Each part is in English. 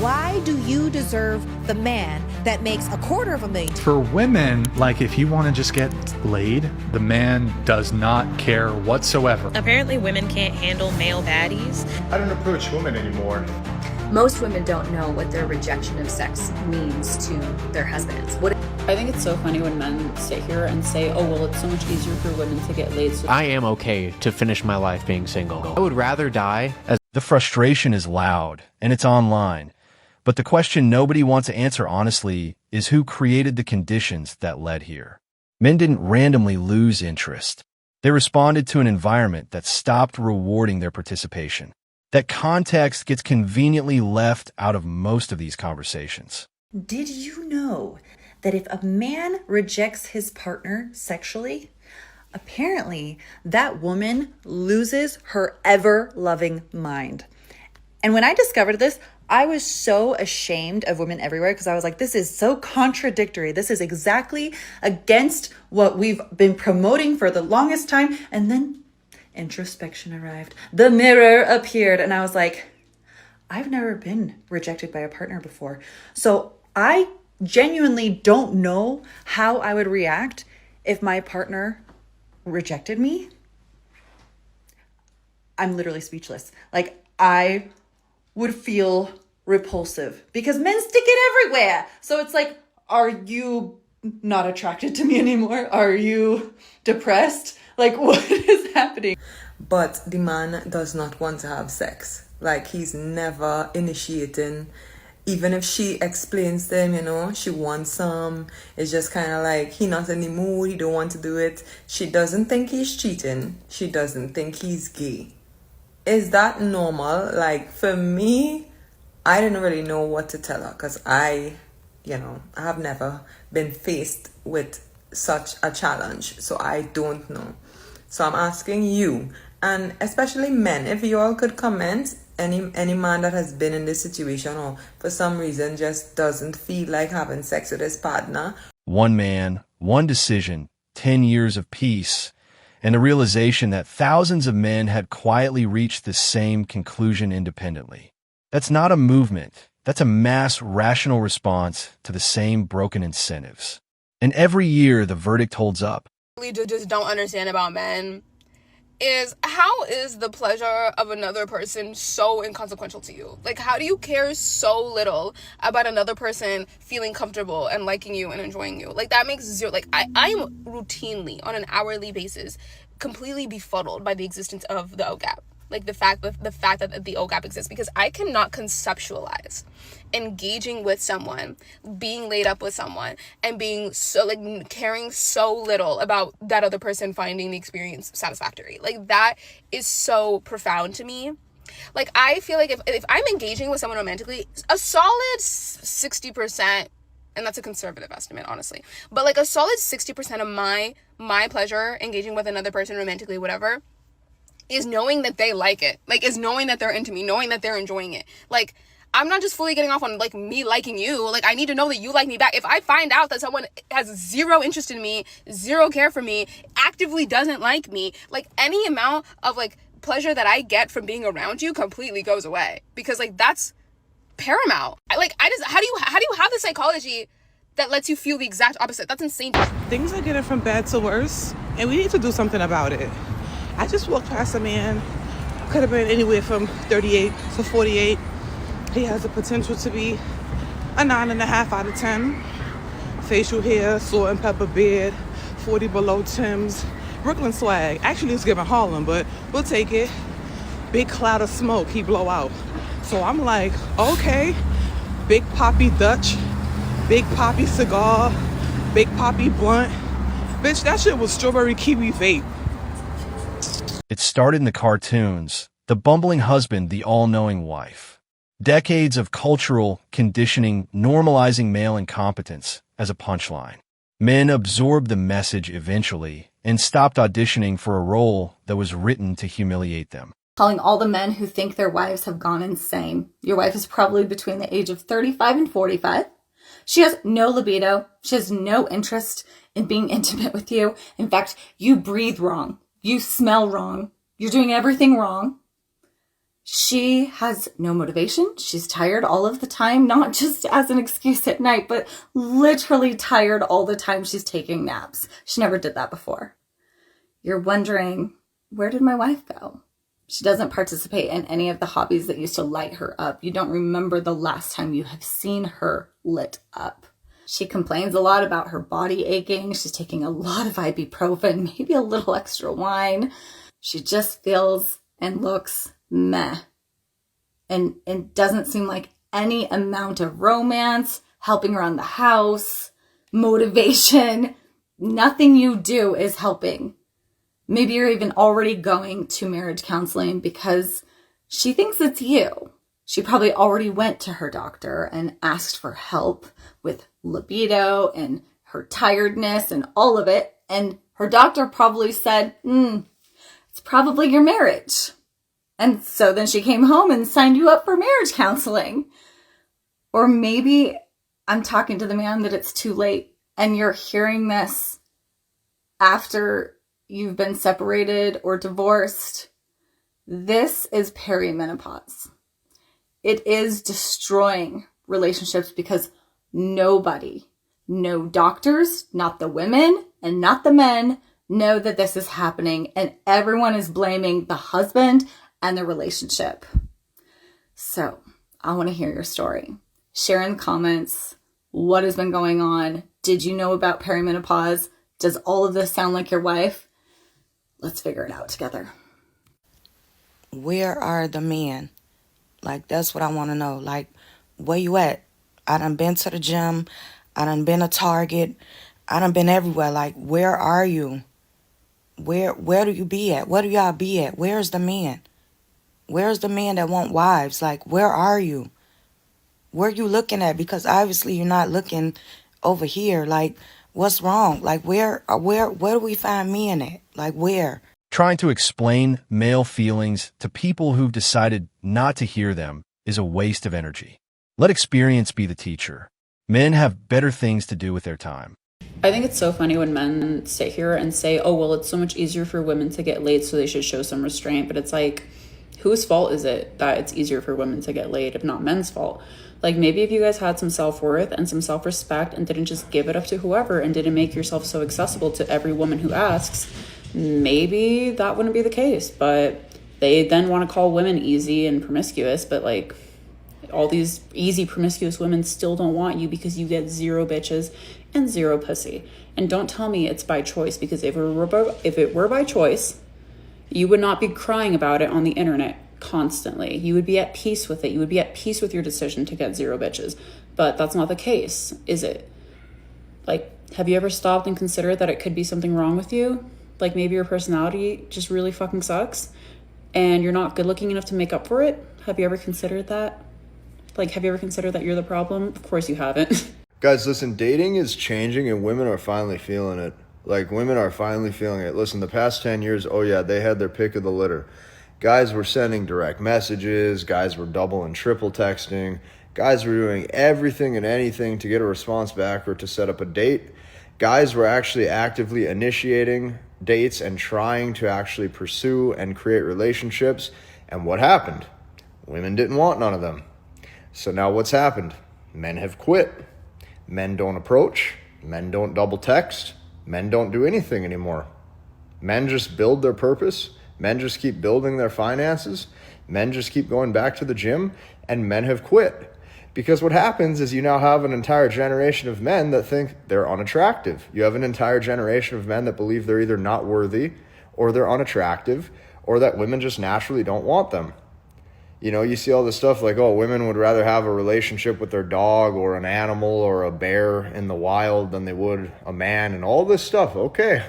Why do you deserve the man that makes $250,000? For women, like if you want to just get laid, the man does not care whatsoever. Apparently women can't handle male baddies. I don't approach women anymore. Most women don't know what their rejection of sex means to their husbands. I think it's so funny when men sit here and say, oh, well, it's so much easier for women to get laid. So I am okay to finish my life being single. I would rather die as... The frustration is loud, and it's online. But the question nobody wants to answer honestly is who created the conditions that led here. Men didn't randomly lose interest. They responded to an environment that stopped rewarding their participation. That context gets conveniently left out of most of these conversations. Did you know that if a man rejects his partner sexually, apparently that woman loses her ever-loving mind? And when I discovered this, I was so ashamed of women everywhere because I was like, this is so contradictory. This is exactly against what we've been promoting for the longest time. And then introspection arrived. The mirror appeared. And I was like, I've never been rejected by a partner before. So I genuinely don't know how I would react if my partner rejected me. I'm literally speechless. Like, I would feel repulsive because men stick it everywhere. So it's like, are you not attracted to me anymore? Are you depressed? Like, what is happening? But the man does not want to have sex. Like, he's never initiating. Even if she explains to him, she wants some, it's just kind of like he not in the mood, he don't want to do it. She doesn't think he's cheating. She doesn't think he's gay. Is that normal? Like, for me, I didn't really know what to tell her because I have never been faced with such a challenge. So I don't know. So I'm asking you, and especially men, if you all could comment, any man that has been in this situation or for some reason just doesn't feel like having sex with his partner. One man, one decision, 10 years of peace, and the realization that thousands of men had quietly reached the same conclusion independently. That's not a movement. That's a mass rational response to the same broken incentives. And every year, the verdict holds up. What I just don't understand about men is how is the pleasure of another person so inconsequential to you? Like, how do you care so little about another person feeling comfortable and liking you and enjoying you? Like, that makes zero, like, I am routinely on an hourly basis completely befuddled by the existence of the OGAP. Like, the fact that the OGAP exists, because I cannot conceptualize engaging with someone, being laid up with someone, and being so, like, caring so little about that other person finding the experience satisfactory. Like, that is so profound to me. Like, I feel like if I'm engaging with someone romantically, a solid 60%, and that's a conservative estimate, honestly, but like a solid 60% of my pleasure engaging with another person romantically, whatever, is knowing that they like it. Like, is knowing that they're into me, knowing that they're enjoying it. Like, I'm not just fully getting off on, like, me liking you. Like, I need to know that you like me back. If I find out that someone has zero interest in me, zero care for me, actively doesn't like me, like, any amount of, like, pleasure that I get from being around you completely goes away. Because, like, that's paramount. How do you have the psychology that lets you feel the exact opposite? That's insane. Things are getting from bad to worse, and we need to do something about it. I just walked past a man, could have been anywhere from 38 to 48. He has the potential to be a 9.5 out of 10. Facial hair, salt and pepper beard, 40 below Timbs, Brooklyn swag. Actually, it's giving Harlem, but we'll take it. Big cloud of smoke, he blow out. So I'm like, okay, Big Poppy Dutch, Big Poppy cigar, Big Poppy blunt. Bitch, that shit was strawberry kiwi vape. It started in the cartoons, the bumbling husband, the all-knowing wife. Decades of cultural conditioning normalizing male incompetence as a punchline. Men absorbed the message eventually and stopped auditioning for a role that was written to humiliate them. Calling all the men who think their wives have gone insane. Your wife is probably between the age of 35 and 45. She has no libido. She has no interest in being intimate with you. In fact, you breathe wrong. You smell wrong. You're doing everything wrong. She has no motivation. She's tired all of the time, not just as an excuse at night, but literally tired all the time she's taking naps. She never did that before. You're wondering, where did my wife go? She doesn't participate in any of the hobbies that used to light her up. You don't remember the last time you have seen her lit up. She complains a lot about her body aching. She's taking a lot of ibuprofen, maybe a little extra wine. She just feels and looks meh. And doesn't seem like any amount of romance, helping around the house, motivation, nothing you do is helping. Maybe you're even already going to marriage counseling because she thinks it's you. She probably already went to her doctor and asked for help with libido and her tiredness and all of it. And her doctor probably said, it's probably your marriage. And so then she came home and signed you up for marriage counseling. Or maybe I'm talking to the man that it's too late and you're hearing this after you've been separated or divorced. This is perimenopause. It is destroying relationships because nobody, no doctors, not the women and not the men, know that this is happening, and everyone is blaming the husband and the relationship. So I want to hear your story. Share in the comments what has been going on. Did you know about perimenopause? Does all of this sound like your wife? Let's figure it out together. Where are the men? Like, that's what I want to know. Like, where you at? I done been to the gym. I done been to Target. I done been everywhere. Like, where are you? Where do you be at? Where do y'all be at? Where's the men? Where's the men that want wives? Like, where are you? Where are you looking at? Because obviously you're not looking over here. Like, what's wrong? Like, where do we find men at? Like, where? Trying to explain male feelings to people who've decided not to hear them is a waste of energy. Let experience be the teacher. Men have better things to do with their time. I think it's so funny when men sit here and say, oh, well, it's so much easier for women to get laid, so they should show some restraint. But it's like, whose fault is it that it's easier for women to get laid, if not men's fault? Like, maybe if you guys had some self-worth and some self-respect and didn't just give it up to whoever and didn't make yourself so accessible to every woman who asks, maybe that wouldn't be the case. But they then want to call women easy and promiscuous, but like, all these easy promiscuous women still don't want you because you get 0 bitches and 0 pussy. And don't tell me it's by choice, because if it were by choice, you would not be crying about it on the internet constantly. You would be at peace with it. You would be at peace with your decision to get 0 bitches. But that's not the case, is it? Like, have you ever stopped and considered that it could be something wrong with you? Like, maybe your personality just really fucking sucks and you're not good looking enough to make up for it? Have you ever considered that? Like, have you ever considered that you're the problem? Of course you haven't. Guys, listen, dating is changing and women are finally feeling it. Like, women are finally feeling it. Listen, the past 10 years, oh yeah, they had their pick of the litter. Guys were sending direct messages. Guys were double and triple texting. Guys were doing everything and anything to get a response back or to set up a date. Guys were actually actively initiating dates and trying to actually pursue and create relationships. And what happened? Women didn't want none of them. So now what's happened? Men have quit. Men don't approach. Men don't double text. Men don't do anything anymore. Men just build their purpose. Men just keep building their finances. Men just keep going back to the gym, and men have quit. Because what happens is you now have an entire generation of men that think they're unattractive. You have an entire generation of men that believe they're either not worthy or they're unattractive or that women just naturally don't want them. You know, you see all this stuff like, oh, women would rather have a relationship with their dog or an animal or a bear in the wild than they would a man, and all this stuff. Okay,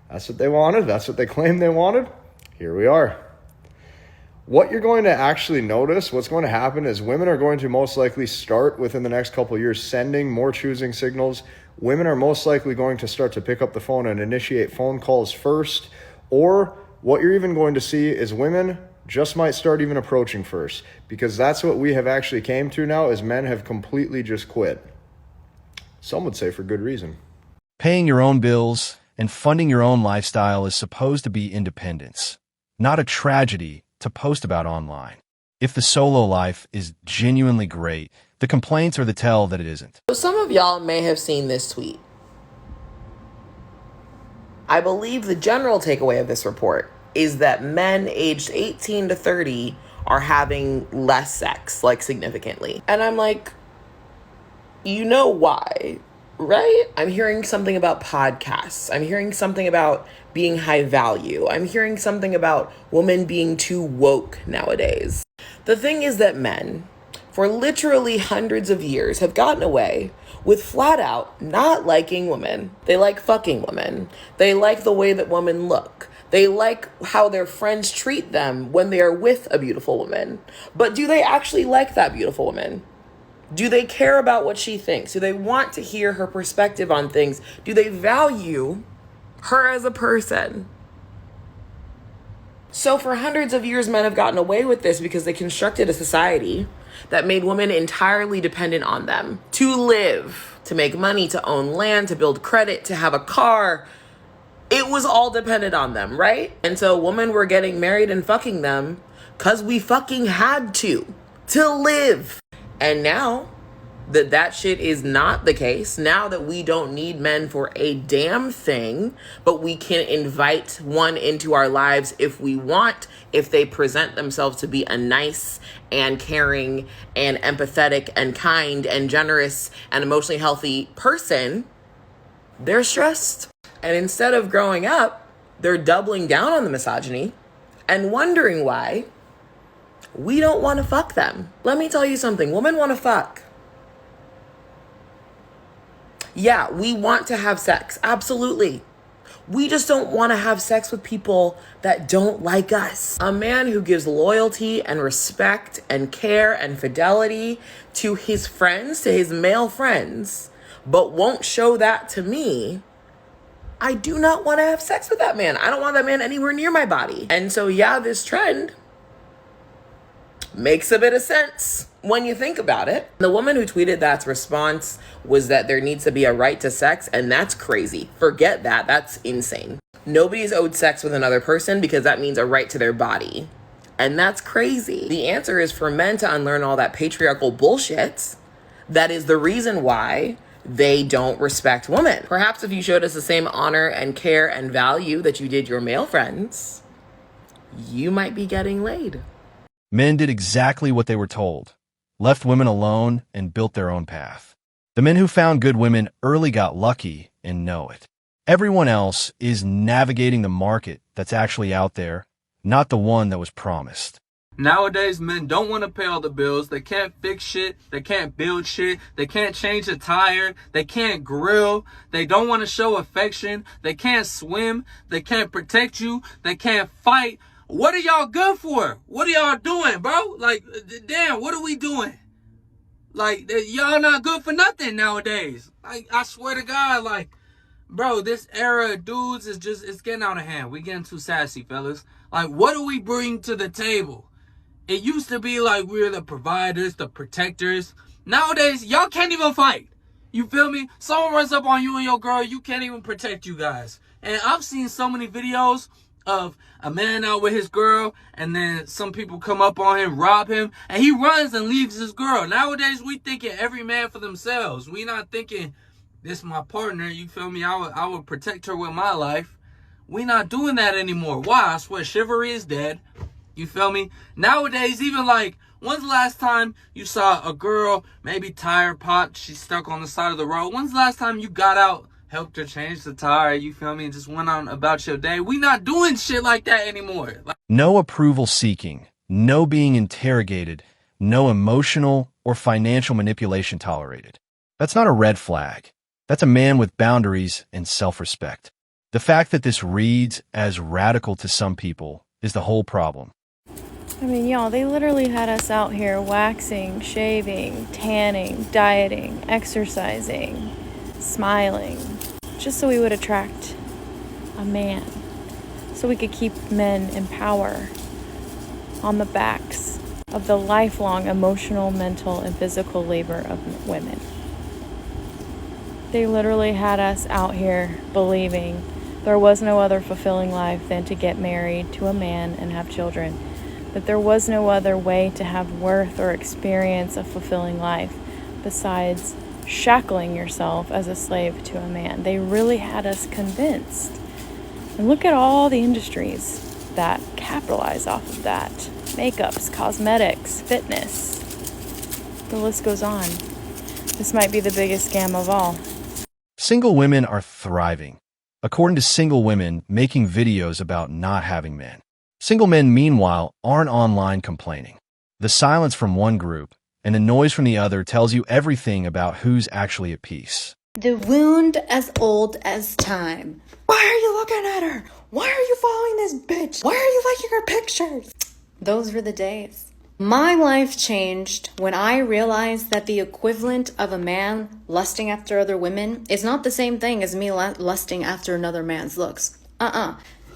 that's what they wanted. That's what they claimed they wanted. Here we are. What you're going to actually notice, what's going to happen is women are going to most likely start within the next couple of years sending more choosing signals. Women are most likely going to start to pick up the phone and initiate phone calls first. Or what you're even going to see is women just might start even approaching first, because that's what we have actually came to now, is men have completely just quit. Some would say for good reason. Paying your own bills and funding your own lifestyle is supposed to be independence, not a tragedy to post about online. If the solo life is genuinely great, the complaints are the tell that it isn't. So some of y'all may have seen this tweet. I believe the general takeaway of this report is that men aged 18 to 30 are having less sex, like significantly. And I'm like, you know why, right? I'm hearing something about podcasts. I'm hearing something about being high value. I'm hearing something about women being too woke nowadays. The thing is that men, for literally hundreds of years, have gotten away with flat out not liking women. They like fucking women. They like the way that women look. They like how their friends treat them when they are with a beautiful woman. But do they actually like that beautiful woman? Do they care about what she thinks? Do they want to hear her perspective on things? Do they value her as a person? So for hundreds of years, men have gotten away with this because they constructed a society that made women entirely dependent on them to live, to make money, to own land, to build credit, to have a car. It was all dependent on them, right? And so women were getting married and fucking them because we fucking had to live. And now that shit is not the case, now that we don't need men for a damn thing, but we can invite one into our lives if we want, if they present themselves to be a nice and caring and empathetic and kind and generous and emotionally healthy person, they're stressed. And instead of growing up, they're doubling down on the misogyny and wondering why we don't want to fuck them. Let me tell you something. Women want to fuck. Yeah, we want to have sex. Absolutely. We just don't want to have sex with people that don't like us. A man who gives loyalty and respect and care and fidelity to his friends, to his male friends, but won't show that to me, I do not want to have sex with that man. I don't want that man anywhere near my body. And so, yeah, this trend makes a bit of sense when you think about it. The woman who tweeted that's response was that there needs to be a right to sex, and that's crazy. Forget that. That's insane. Nobody's owed sex with another person because that means a right to their body. And that's crazy. The answer is for men to unlearn all that patriarchal bullshit. That is the reason why they don't respect women. Perhaps if you showed us the same honor and care and value that you did your male friends, you might be getting laid. Men did exactly what they were told, left women alone and built their own path. The men who found good women early got lucky and know it. Everyone else is navigating the market that's actually out there, not the one that was promised. Nowadays, men don't want to pay all the bills. They can't fix shit. They can't build shit. They can't change a tire. They can't grill. They don't want to show affection. They can't swim. They can't protect you. They can't fight. What are y'all good for? What are y'all doing, bro? Like, damn, what are we doing? Like, y'all not good for nothing nowadays. Like, I swear to God, like, bro, this era of dudes is just, it's getting out of hand. We getting too sassy, fellas. Like, what do we bring to the table? It used to be like we're the providers, the protectors. Nowadays, y'all can't even fight. You feel me? Someone runs up on you and your girl, you can't even protect you guys. And I've seen so many videos of a man out with his girl, and then some people come up on him, rob him, and he runs and leaves his girl. Nowadays, we thinking every man for themselves. We not thinking, this is my partner, you feel me? I would protect her with my life. We not doing that anymore. Why? I swear, chivalry is dead. You feel me? Nowadays, even like, when's the last time you saw a girl, maybe tire popped, she's stuck on the side of the road? When's the last time you got out, helped her change the tire, you feel me, and just went on about your day? We not doing shit like that anymore. No approval seeking, no being interrogated, no emotional or financial manipulation tolerated. That's not a red flag. That's a man with boundaries and self-respect. The fact that this reads as radical to some people is the whole problem. I mean, y'all, they literally had us out here waxing, shaving, tanning, dieting, exercising, smiling, just so we would attract a man, so we could keep men in power on the backs of the lifelong emotional, mental, and physical labor of women. They literally had us out here believing there was no other fulfilling life than to get married to a man and have children. that there was no other way to have worth or experience a fulfilling life besides shackling yourself as a slave to a man. They really had us convinced. And look at all the industries that capitalize off of that. Makeups, cosmetics, fitness. The list goes on. This might be the biggest scam of all. Single women are thriving, according to single women making videos about not having men. Single men, meanwhile, aren't online complaining. The silence from one group and the noise from the other tells you everything about who's actually at peace. The wound as old as time. Why are you looking at her? Why are you following this bitch? Why are you liking her pictures? Those were the days. My life changed when I realized that the equivalent of a man lusting after other women is not the same thing as me lusting after another man's looks.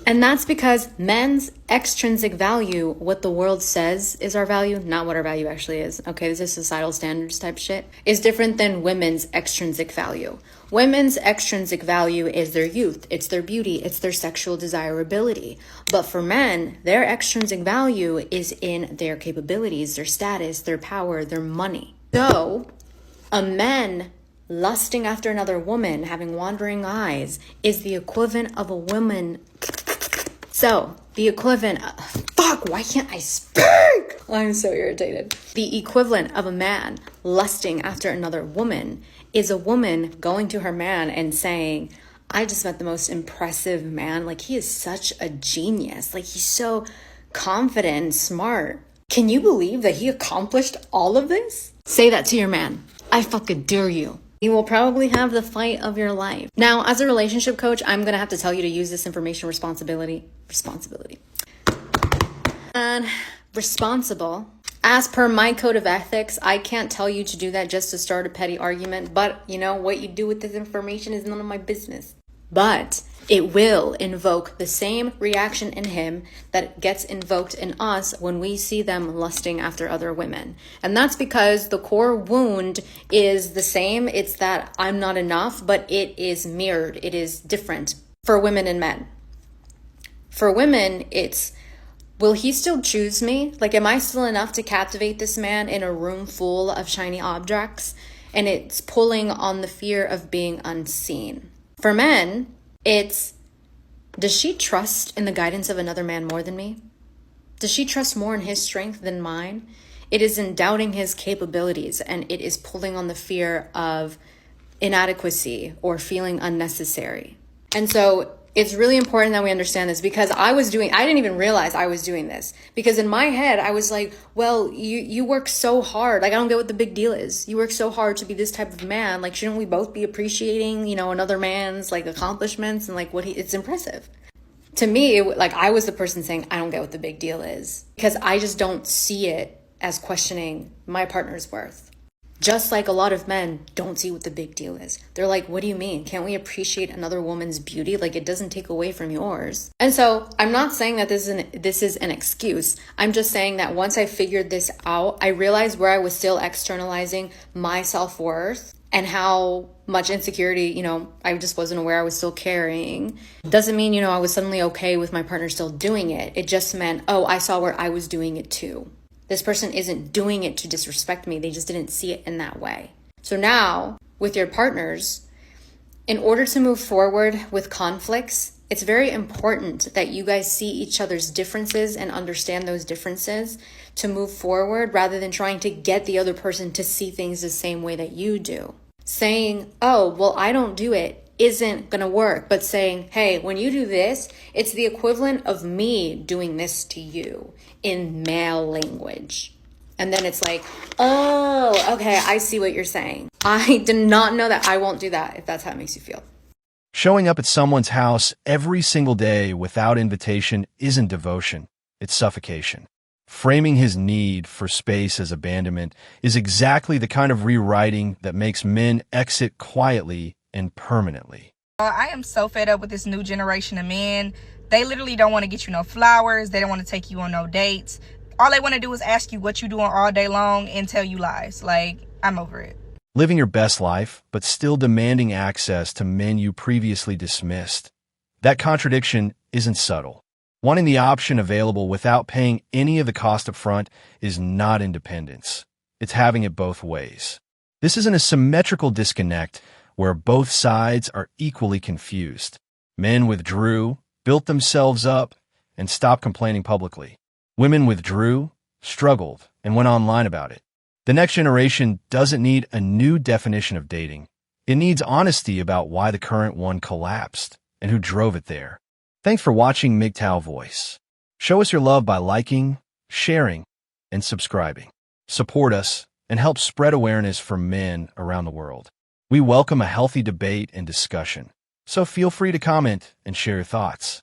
And that's because men's extrinsic value, what the world says is our value, not what our value actually is. Okay, this is societal standards type shit, is different than women's extrinsic value. Women's extrinsic value is their youth, it's their beauty, it's their sexual desirability. But for men, their extrinsic value is in their capabilities, their status, their power, their money. So, a man lusting after another woman, having wandering eyes, is the equivalent of a woman. So, the equivalent of, fuck, why can't I speak? I'm so irritated. The equivalent of a man lusting after another woman is a woman going to her man and saying, I just met the most impressive man. Like, he is such a genius. Like, he's so confident and smart. Can you believe that he accomplished all of this? Say that to your man. I fucking dare you. You will probably have the fight of your life. Now, as a relationship coach, I'm going to have to tell you to use this information responsibility. And responsible. As per my code of ethics, I can't tell you to do that just to start a petty argument. But, you know, what you do with this information is none of my business. But it will invoke the same reaction in him that gets invoked in us when we see them lusting after other women. And that's because the core wound is the same. It's that I'm not enough, but it is mirrored. It is different for women and men. For women, it's, will he still choose me? Like, am I still enough to captivate this man in a room full of shiny objects? And it's pulling on the fear of being unseen. For men, it's, does she trust in the guidance of another man more than me? Does she trust more in his strength than mine? It is in doubting his capabilities, and it is pulling on the fear of inadequacy or feeling unnecessary. And so it's really important that we understand this, because I didn't even realize I was doing this, because in my head, I was like, well, you work so hard. Like, I don't get what the big deal is. You work so hard to be this type of man. Like, shouldn't we both be appreciating, you know, another man's like accomplishments and like it's impressive. To me, I was the person saying, I don't get what the big deal is, because I just don't see it as questioning my partner's worth. Just like a lot of men don't see what the big deal is. They're like, what do you mean? Can't we appreciate another woman's beauty? Like, it doesn't take away from yours. And so I'm not saying that this is an excuse. I'm just saying that once I figured this out, I realized where I was still externalizing my self-worth and how much insecurity, you know, I just wasn't aware I was still carrying. Doesn't mean, you know, I was suddenly okay with my partner still doing it. It just meant, oh, I saw where I was doing it too. This person isn't doing it to disrespect me. They just didn't see it in that way. So now, with your partners, in order to move forward with conflicts, it's very important that you guys see each other's differences and understand those differences to move forward, rather than trying to get the other person to see things the same way that you do. Saying, oh, well, I don't do it, isn't gonna work. But saying, hey, when you do this, it's the equivalent of me doing this to you in male language. And then it's like, oh, okay, I see what you're saying. I did not know that. I won't do that if that's how it makes you feel. Showing up at someone's house every single day without invitation isn't devotion, it's suffocation. Framing his need for space as abandonment is exactly the kind of rewriting that makes men exit quietly and permanently. I am so fed up with this new generation of men. They literally don't want to get you no flowers. They don't want to take you on no dates. All they want to do is ask you what you doing all day long and tell you lies. Like, I'm over it. Living your best life, but still demanding access to men you previously dismissed. That contradiction isn't subtle. Wanting the option available without paying any of the cost up front is not independence. It's having it both ways. This is an asymmetrical disconnect where both sides are equally confused. Men withdrew, built themselves up, and stopped complaining publicly. Women withdrew, struggled, and went online about it. The next generation doesn't need a new definition of dating. It needs honesty about why the current one collapsed and who drove it there. Thanks for watching MGTOW Voice. Show us your love by liking, sharing, and subscribing. Support us and help spread awareness for men around the world. We welcome a healthy debate and discussion, so feel free to comment and share your thoughts.